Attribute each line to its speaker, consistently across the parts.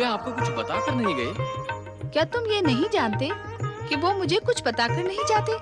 Speaker 1: वे आपको कुछ बताकर नहीं गए?
Speaker 2: क्या तुम ये नहीं जानते कि वो मुझे कुछ बताकर नहीं जाते?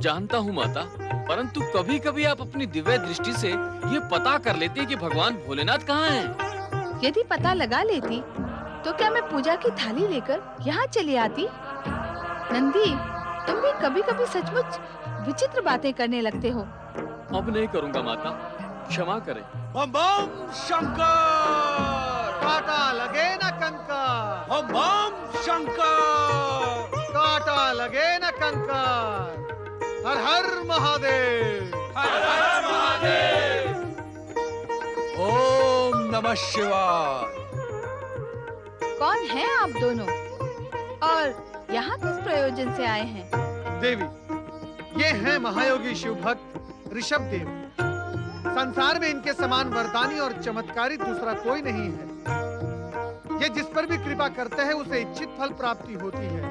Speaker 1: जानता हूँ माता, परंतु कभी-कभी आप अपनी दिव्य दृष्टि से ये पता कर लेते हैं कि भगवान भोलेनाथ कहाँ हैं।
Speaker 2: यदि पता लगा लेती तो क्या मैं पूजा की थाली लेकर यहाँ चली आती? नंदी, तुम भी कभी-कभी सचमुच विचित्र बातें करने लगते हो।
Speaker 1: अब नहीं करूँगा माता, क्षमा करें।
Speaker 3: बम बम शंकर,
Speaker 4: काटा लगे न कंकर,
Speaker 3: बम बम शंकर,
Speaker 4: काटा लगे न कंकर। हर हर महादेव,
Speaker 3: हर हर महादेव। ओम नमः शिवाय।
Speaker 2: कौन हैं आप दोनों और यहाँ किस प्रयोजन से आए हैं?
Speaker 4: देवी, ये हैं महायोगी शिव भक्त ऋषभ देव। संसार में इनके समान वरदानी और चमत्कारी दूसरा कोई नहीं है। ये जिस पर भी कृपा करते हैं उसे इच्छित फल प्राप्ति होती है,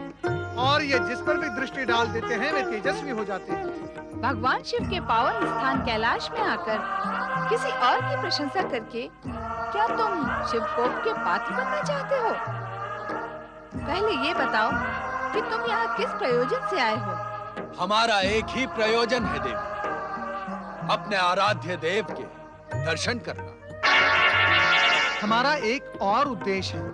Speaker 4: और ये जिस पर भी दृष्टि डाल देते हैं वे तेजस्वी हो जाते हैं।
Speaker 2: भगवान शिव के पावन स्थान कैलाश में आकर किसी और की प्रशंसा करके क्या तुम शिव कोप के पात्र बनना चाहते हो? पहले ये बताओ कि तुम यहाँ किस प्रयोजन से आए हो?
Speaker 3: हमारा एक ही प्रयोजन है देवी, अपने आराध्य देव के दर्शन करना।
Speaker 4: हमारा एक और उद्देश्य है,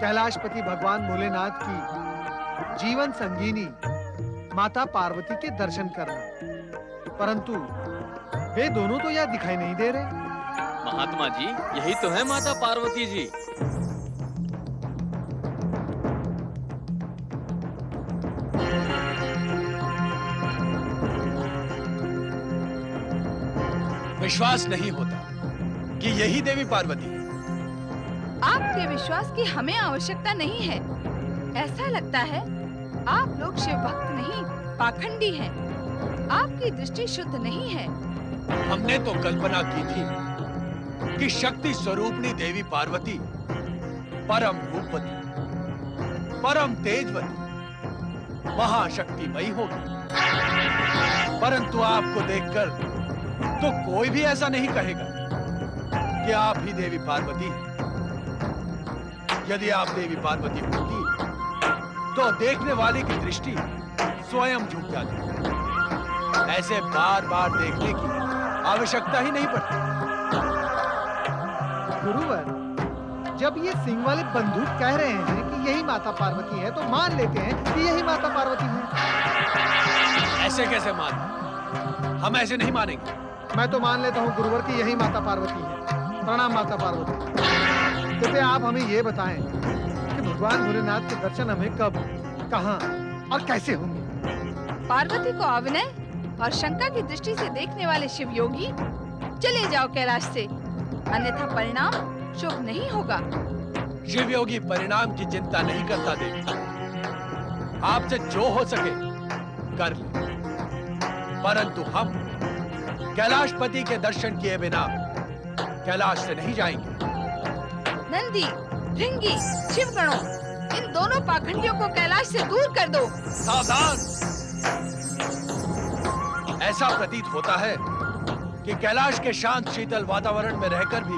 Speaker 4: कैलाशपति भगवान भोलेनाथ की जीवन संगीनी माता पार्वती के दर्शन करना। परंतु वे दोनों तो यहाँ दिखाई नहीं दे रहे।
Speaker 1: महात्मा जी, यही तो है माता पार्वती जी।
Speaker 3: विश्वास नहीं होता कि यही देवी पार्वती है।
Speaker 2: आपके विश्वास की हमें आवश्यकता नहीं है। ऐसा लगता है आप लोग शिव भक्त नहीं, पाखंडी हैं। आपकी दृष्टि शुद्ध नहीं है।
Speaker 3: हमने तो कल्पना की थी कि शक्ति स्वरूपणी देवी पार्वती परम रूपवती, परम तेजवती, महाशक्तिमयी होगी। परंतु आपको देखकर तो कोई भी ऐसा नहीं कहेगा कि आप ही देवी पार्वती हैं। यदि आप देवी पार्वती होती तो देखने वाले की दृष्टि स्वयं झुक जाती। ऐसे बार बार देखने की आवश्यकता ही नहीं पड़ती।
Speaker 4: गुरुवर, जब ये सिंह वाले बंदूक कह रहे हैं कि यही माता पार्वती है, तो मान लेते हैं कि यही माता पार्वती है।
Speaker 3: ऐसे कैसे मान? हम ऐसे नहीं मानेंगे।
Speaker 4: मैं तो मान लेता हूँ गुरुवर कि यही माता पार्वती है। प्रणाम माता पार्वती। कृपया आप हमें ये बताएं कि भगवान भोलेनाथ के दर्शन हमें कब, कहाँ और कैसे होंगे?
Speaker 2: पार्वती को अविनय और शंका की दृष्टि से देखने वाले शिव योगी, चले जाओ कैलाश से, अन्यथा परिणाम शुभ नहीं होगा।
Speaker 3: शिव योगी परिणाम की चिंता नहीं करता देवी। आपसे जो हो सके कर ले, परंतु हम कैलाशपति के दर्शन किए बिना कैलाश से नहीं जाएंगे।
Speaker 2: नंदी, भृंगी, शिवगणों, इन दोनों पाखंडियों को कैलाश से दूर कर दो।
Speaker 3: सावधान! ऐसा प्रतीत होता है कि कैलाश के शांत शीतल वातावरण में रहकर भी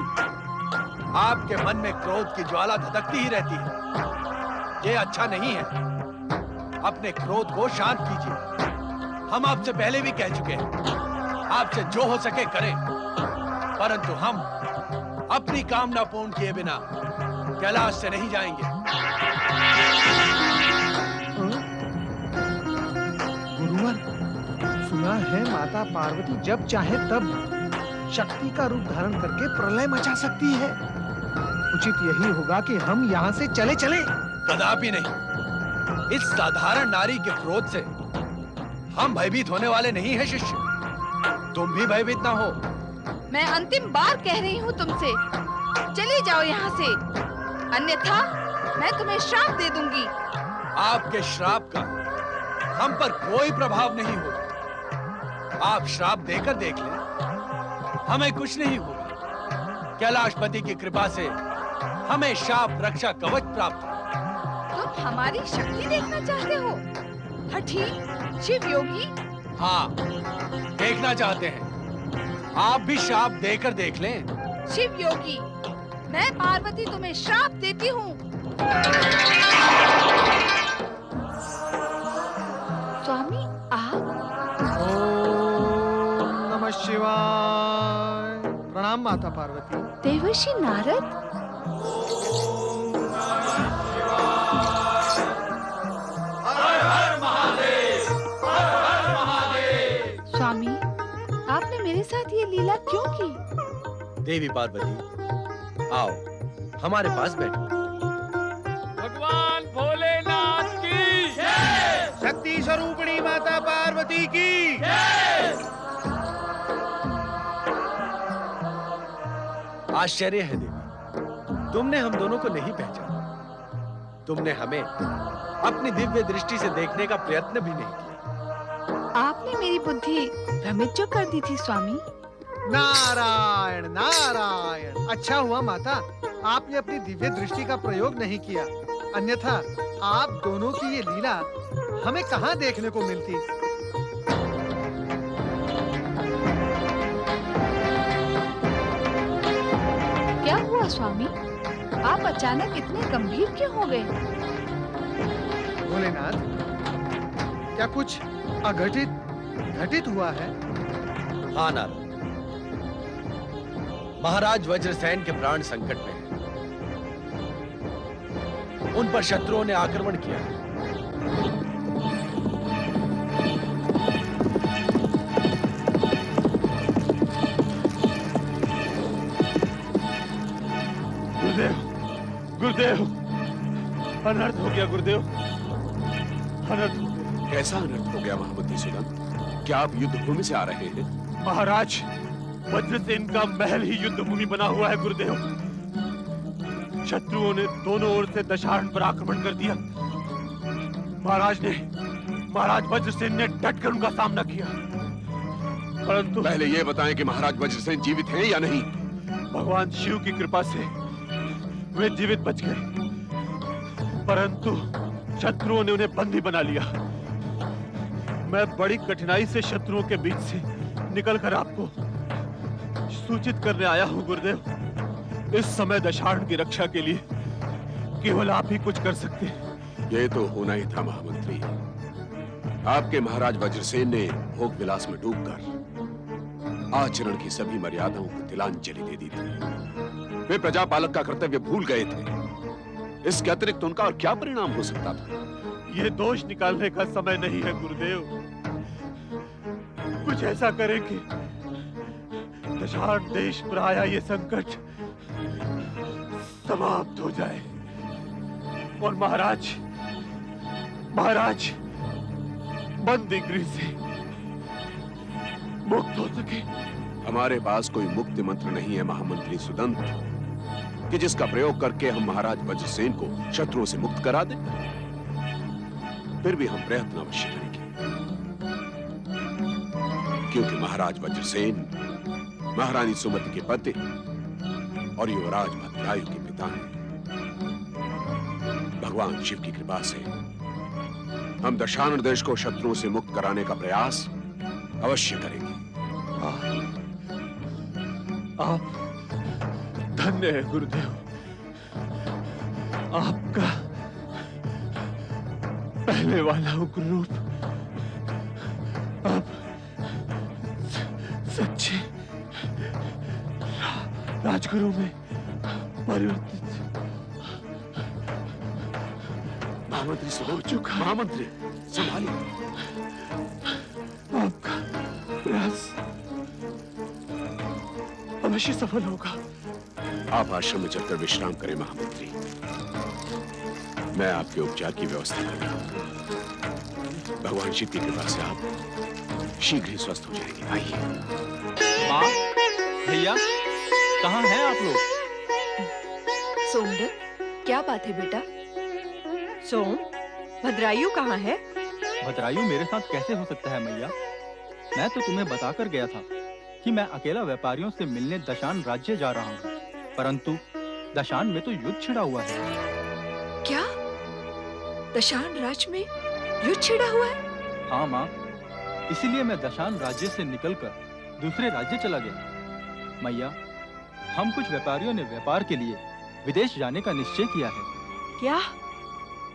Speaker 3: आपके मन में क्रोध की ज्वाला धधकती ही रहती है। ये अच्छा नहीं है। अपने क्रोध को शांत कीजिए। हम आपसे पहले भी कह चुके हैं, आपसे जो हो सके करें, परंतु हम अपनी कामना पूर्ण किए बिना कैलाश से नहीं जाएंगे।
Speaker 4: गुरुवर, सुना है माता पार्वती जब चाहे तब शक्ति का रूप धारण करके प्रलय मचा सकती है। उचित यही होगा कि हम यहाँ से चले चले।
Speaker 3: कदापि नहीं। इस साधारण नारी के क्रोध से हम भयभीत होने वाले नहीं हैं शिष्य। तुम भी भयभीत ना हो।
Speaker 2: मैं अंतिम बार कह रही हूँ तुमसे, चले जाओ यहाँ से, अन्यथा मैं तुम्हें श्राप दे दूंगी।
Speaker 3: आपके श्राप का हम पर कोई प्रभाव नहीं होगा। आप श्राप देकर देख लें, हमें कुछ नहीं होगा। कैलाशपति की कृपा से हमें शाप रक्षा कवच प्राप्त है।
Speaker 2: तुम हमारी शक्ति देखना चाहते हो? हठी शिव योगी।
Speaker 3: हाँ, देखना चाहते हैं। आप भी शाप देकर देख लें।
Speaker 2: शिव योगी, मैं पार्वती तुम्हें श्राप देती हूँ। स्वामी आप?
Speaker 4: ओम नमः शिवाय। प्रणाम माता पार्वती।
Speaker 2: देवर्षि नारद? स्वामी, आपने मेरे साथ ये लीला क्यों की?
Speaker 3: देवी पार्वती, आओ हमारे पास बैठो।
Speaker 1: भगवान भोलेनाथ की
Speaker 3: शक्ति स्वरूपिणी माता पार्वती की आश्चर्य है देवी, तुमने हम दोनों को नहीं पहचाना। तुमने हमें अपनी दिव्य दृष्टि से देखने का प्रयत्न भी नहीं किया।
Speaker 2: आपने मेरी बुद्धि भ्रमित जो कर दी थी स्वामी।
Speaker 4: नारायण नारायण। अच्छा हुआ माता, आपने अपनी दिव्य दृष्टि का प्रयोग नहीं किया, अन्यथा आप दोनों की ये लीला हमें कहाँ देखने को मिलती।
Speaker 2: क्या हुआ स्वामी? आप अचानक इतने गंभीर क्यों हो गए?
Speaker 4: भोलेनाथ, क्या कुछ अघटित घटित हुआ है?
Speaker 3: हाँ नारद, महाराज वज्रसेन के प्राण संकट में हैं। उन पर शत्रुओं ने आक्रमण किया है।
Speaker 5: गुरुदेव, गुरुदेव, अनर्थ हो गया गुरुदेव, अनर्थ हो गया।
Speaker 6: कैसा अनर्थ हो गया महामंत्री सुदंत? क्या आप युद्ध भूमि से आ रहे हैं?
Speaker 5: महाराज, वज्रसेन का महल ही युद्ध भूमि बना हुआ है गुरुदेव। शत्रुओं ने दोनों ओर से दशारण पर आक्रमण कर दिया। महाराज वज्रसेन ने डटकर उनका सामना किया, परंतु
Speaker 6: पहले ये बताएं कि महाराज वज्रसेन जीवित हैं या नहीं?
Speaker 5: भगवान शिव की कृपा से वे जीवित बच गए, परंतु शत्रुओं ने उन्हें बंदी बना लिया। मैं बड़ी कठिनाई से शत्रुओं के बीच से निकलकर आपको सूचित करने आया हूं गुरुदेव। इस समय दशारण की रक्षा के लिए केवल आप ही कुछ कर सकते हैं।
Speaker 6: ये तो होना ही था महामंत्री। आपके महाराज वज्रसेन ने भोग विलास में डूबकर आचरण की सभी मर्यादाओं को तिलांजलि दे दी थी। वे प्रजापालक का कर्तव्य भूल गए थे। इसके अतिरिक्त उनका और क्या परिणाम हो सकता था?
Speaker 5: ये दोष निकालने का समय नहीं है गुरुदेव। कुछ ऐसा करें कि दशारण देश पर आया ये संकट समाप्त हो जाए और महाराज बंदी गृह से मुक्त हो सके।
Speaker 6: हमारे पास कोई मुक्ति मंत्र नहीं है महामंत्री सुदंत, कि जिसका प्रयोग करके हम महाराज वज्रसेन को शत्रुओं से मुक्त करा दें। फिर भी हम प्रयत्न अवश्य करेंगे, क्योंकि महाराज वज्रसेन महारानी सुमति के पति और युवराज भद्रायु के पिता हैं। भगवान शिव की कृपा से हम दशानन देश को शत्रुओं से मुक्त कराने का प्रयास अवश्य करेंगे।
Speaker 5: आप धन्य है गुरुदेव। आपका पहले वाला उग्र रूप अब सच्चे राजगुरु में परिवर्तित
Speaker 6: महामंत्री सुदंत, महामंत्री संभालिए।
Speaker 5: आपका प्रयास अवश्य सफल होगा।
Speaker 6: आप आश्रम में चलकर विश्राम करें महामंत्री। मैं आपके उपचार की व्यवस्था कर रहा हूं। भगवान शिव की कृपा से आप शीघ्र ही स्वस्थ हो जाएंगे। आइए।
Speaker 7: माँ, भैया, कहाँ हैं आप लोग?
Speaker 8: सोमदत्त, क्या बात है बेटा? सोम, भद्रायु कहाँ है?
Speaker 7: भद्रायु मेरे साथ कैसे हो सकता है मैया? मैं तो तुम्हें बताकर गया था कि मैं अकेला व्यापारियों से मिलने दशान राज्य जा रहा हूँ, परंतु दशान में तो युद्ध छिड़ा हुआ है।
Speaker 8: क्या? दशान राज्य में युद्ध छिड़ा हुआ है?
Speaker 7: हाँ माँ, इसीलिए मैं दशान राज्य से निकलकर दूसरे राज्य चला गया। मैया, हम कुछ व्यापारियों ने व्यापार के लिए विदेश जाने का निश्चय किया है।
Speaker 9: क्या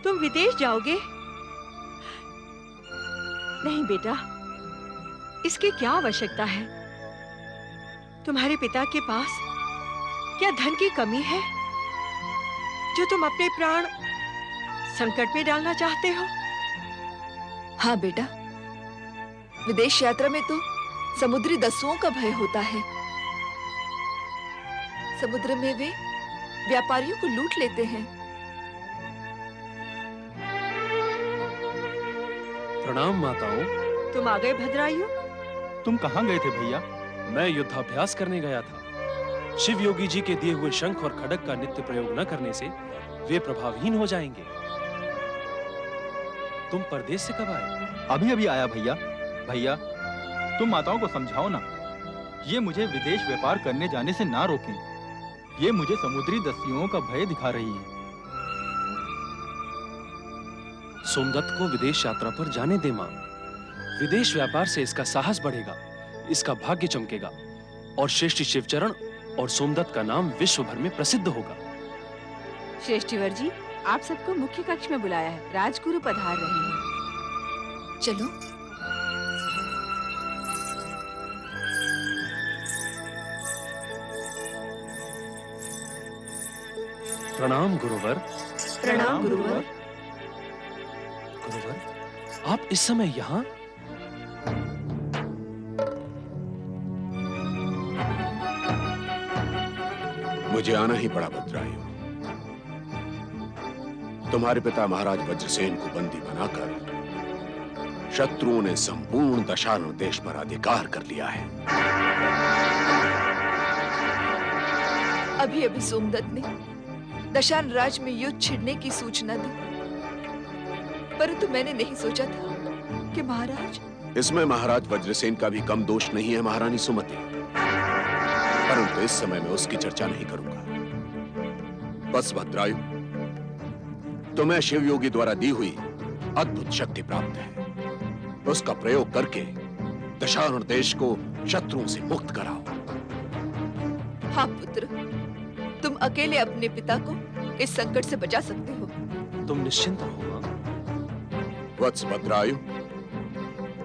Speaker 9: तुम विदेश जाओगे? नहीं बेटा, इसकी क्या आवश्यकता है? तुम्हारे पिता के पास क्या धन की कमी है जो तुम अपने प्राण संकट में डालना चाहते हो?
Speaker 8: हाँ बेटा, विदेश यात्रा में तो समुद्री दस्युओं का भय होता है। समुद्र में वे व्यापारियों को लूट लेते हैं।
Speaker 10: प्रणाम माताओं।
Speaker 9: तुम आ गए भद्रायु?
Speaker 7: तुम कहाँ गए थे भैया?
Speaker 10: मैं युद्धाभ्यास करने गया था। शिव योगी जी के दिए हुए शंख और खड्ग का नित्य प्रयोग न करने से वे प्रभावहीन हो जाएंगे। तुम परदेश से कब आए?
Speaker 7: अभी अभी आया भैया। भैया, तुम माताओं को समझाओ ना, ये मुझे विदेश व्यापार करने जाने से ना रोकें। ये मुझे समुद्री दस्युओं का भय दिखा रही है।
Speaker 10: सोमदत्त को विदेश यात्रा पर जाने दे मां। विदेश व्यापार से इसका साहस बढ़ेगा, इसका भाग्य चमकेगा और श्रेष्ठ शिवचरण और सोमदत्त का नाम विश्व भर में प्रसिद्ध होगा।
Speaker 2: श्रेष्ठीवर जी, आप सबको मुख्य कक्ष में बुलाया है। राजगुरु पधार रहे हैं।
Speaker 8: चलो।
Speaker 10: प्रणाम गुरुवर।
Speaker 8: प्रणाम गुरुवर।
Speaker 10: गुरुवर, आप इस समय यहाँ?
Speaker 6: मुझे आना ही पड़ा भद्रायु। तुम्हारे पिता महाराज वज्रसेन को बंदी बनाकर शत्रुओं ने संपूर्ण दशारण देश पर अधिकार कर लिया है।
Speaker 8: अभी अभी सोमदत्त ने दशान राज में युद्ध छिड़ने की सूचना दी, परंतु मैंने नहीं सोचा था कि महाराज।
Speaker 6: इसमें महाराज वज्रसेन का भी कम दोष नहीं है महारानी सुमति, परंतु इस समय मैं उसकी चर्चा नहीं करूंगा। बस भद्रायु, तुम्हें शिव योगी द्वारा दी हुई अद्भुत शक्ति प्राप्त है। उसका प्रयोग करके दशारण देश को शत्रुओं से मुक्त कराओ।
Speaker 8: हाँ पुत्र, तुम अकेले अपने पिता को इस संकट से बचा सकते हो।
Speaker 10: तुम निश्चिंत रहो मां।
Speaker 6: वत्स भद्रायु,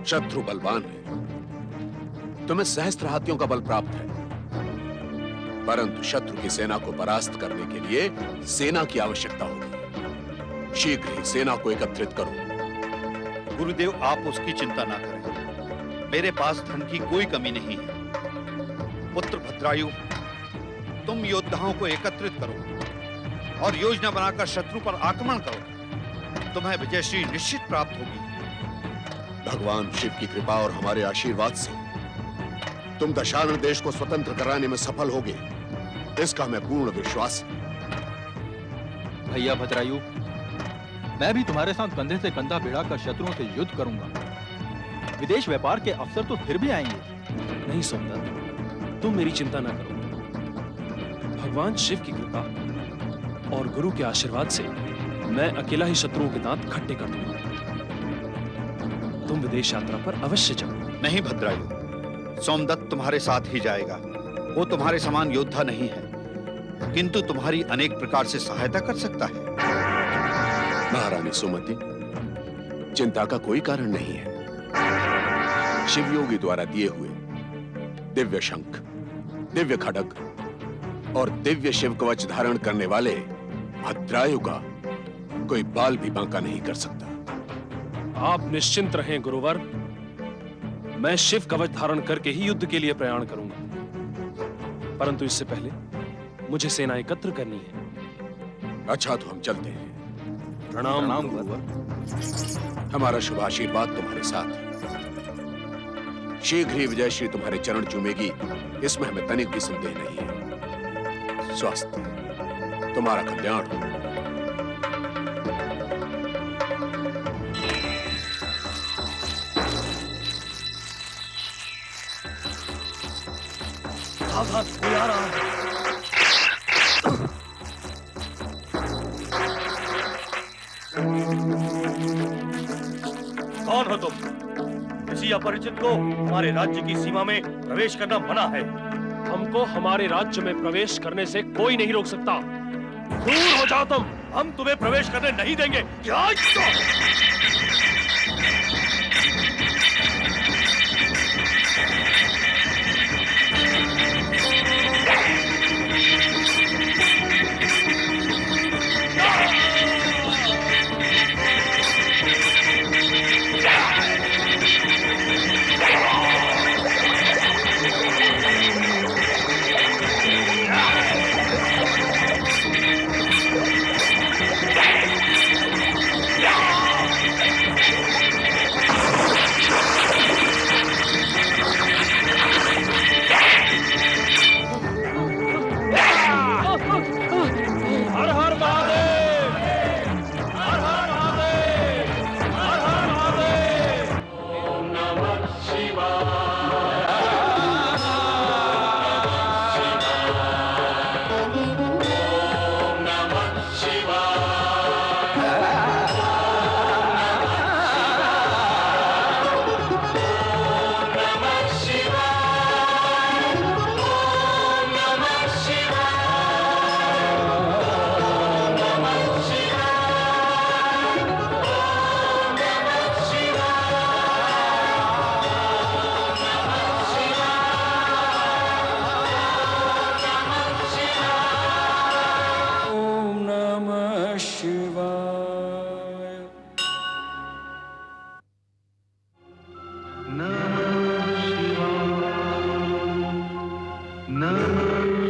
Speaker 6: शत्रु बलवान है। तुम्हें सहस्त्र हाथियों का बल प्राप्त है, परंतु शत्रु की सेना को परास्त करने के लिए सेना की आवश्यकता होगी। शीघ्र ही सेना को एकत्रित करो।
Speaker 11: गुरुदेव, आप उसकी चिंता ना करें। मेरे पास धन की कोई कमी नहीं है। पुत्र भद्रायु, तुम योद्धाओं को एकत्रित करो और योजना बनाकर शत्रु पर आक्रमण करो। तुम्हें विजयश्री निश्चित प्राप्त होगी।
Speaker 6: भगवान शिव की कृपा और हमारे आशीर्वाद से तुम दशारण देश को स्वतंत्र कराने में सफल होगे, इसका हमें पूर्ण विश्वास है।
Speaker 7: भैया भद्रायु, मैं भी तुम्हारे साथ कंधे से कंधा भिड़ाकर शत्रुओं से युद्ध करूंगा। विदेश व्यापार के अवसर तो फिर भी आएंगे।
Speaker 10: नहीं सोमदत्त, तुम मेरी चिंता ना करो। भगवान शिव की कृपा और गुरु के आशीर्वाद से मैं अकेला ही शत्रुओं के दांत खट्टे कर दूंगा। तुम विदेश यात्रा पर अवश्य जाओ।
Speaker 11: नहीं भद्रायु, सोमदत्त तुम्हारे साथ ही जाएगा। वो तुम्हारे समान योद्धा नहीं है, किंतु तुम्हारी अनेक प्रकार से सहायता कर सकता है।
Speaker 6: महारानी सुमति, चिंता का कोई कारण नहीं है। शिव योगी द्वारा दिए हुए दिव्य शंख, दिव्य खड्ग और दिव्य शिव कवच धारण करने वाले भद्रायु का कोई बाल भी बांका नहीं कर सकता।
Speaker 10: आप निश्चिंत रहें गुरुवर, मैं शिव कवच धारण करके ही युद्ध के लिए प्रयाण करूंगा, परंतु इससे पहले मुझे सेना एकत्र करनी है।
Speaker 6: अच्छा, तो हम चलते हैं।
Speaker 10: प्रणाम गुरुवर।
Speaker 6: हमारा शुभ आशीर्वाद तुम्हारे साथ है। शीघ्र ही विजयश्री तुम्हारे चरण चूमेगी, इसमें हमें तनिक भी संदेह नहीं है। स्वस्थ, तुम्हारा कल्याण हो।
Speaker 5: सावधान, कोई आ रहा है। कौन हो तुम? किसी अपरिचित को हमारे राज्य की सीमा में प्रवेश करना मना है। हम
Speaker 10: हमको हमारे राज्य में प्रवेश करने से कोई नहीं रोक सकता। दूर हो जाओ तुम, हम तुम्हें प्रवेश करने नहीं देंगे। हर हर महादेव! हर हर महादेव! हर हर महादेव! ओम नमः शिवाय! ओम नमः शिवाय! ओम नमः शिवाय! ओम नमः ओम नमः शिवाय।
Speaker 4: नमः शिवाय। नमः